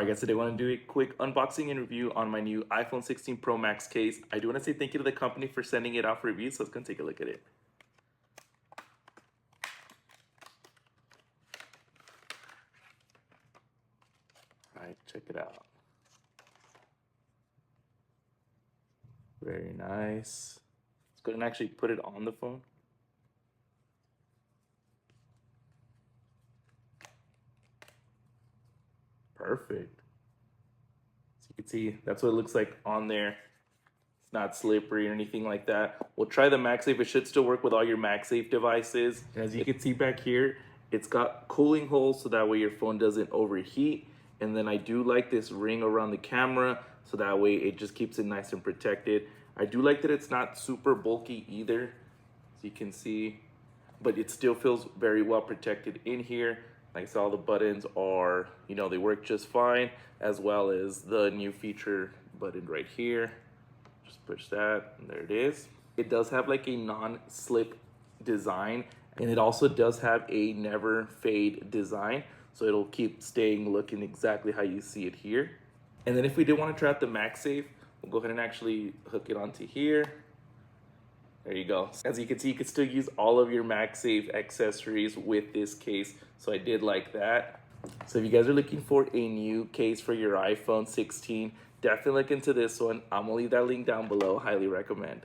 Alright guys, today I want to do a quick unboxing and review on my new iPhone 16 Pro Max case. I do want to say thank you to the company for sending it out for review, so let's go and take a look at it. Alright, check it out. Very nice. Let's go ahead and actually put it on the phone. Perfect. So you can see that's what it looks like on there. It's not slippery or anything like that. We'll try the MagSafe. It should still work with all your MagSafe devices. As you can see back here, it's got cooling holes so that way your phone doesn't overheat. And then I do like this ring around the camera so that way it just keeps it nice and protected. I do like that it's not super bulky either, as you can see, but it still feels very well protected in here. Like I said, all the buttons are, they work just fine, as well as the new feature button right here. Just push that, and there it is. It does have like a non-slip design, and it also does have a never fade design, so it'll keep staying looking exactly how you see it here. And then if we did want to try out the MagSafe, we'll go ahead and actually hook it onto here. There you go. As you can see, you can still use all of your MagSafe accessories with this case, so I did like that. So if you guys are looking for a new case for your iPhone 16, definitely look into this one. I'm gonna leave that link down below. Highly recommend.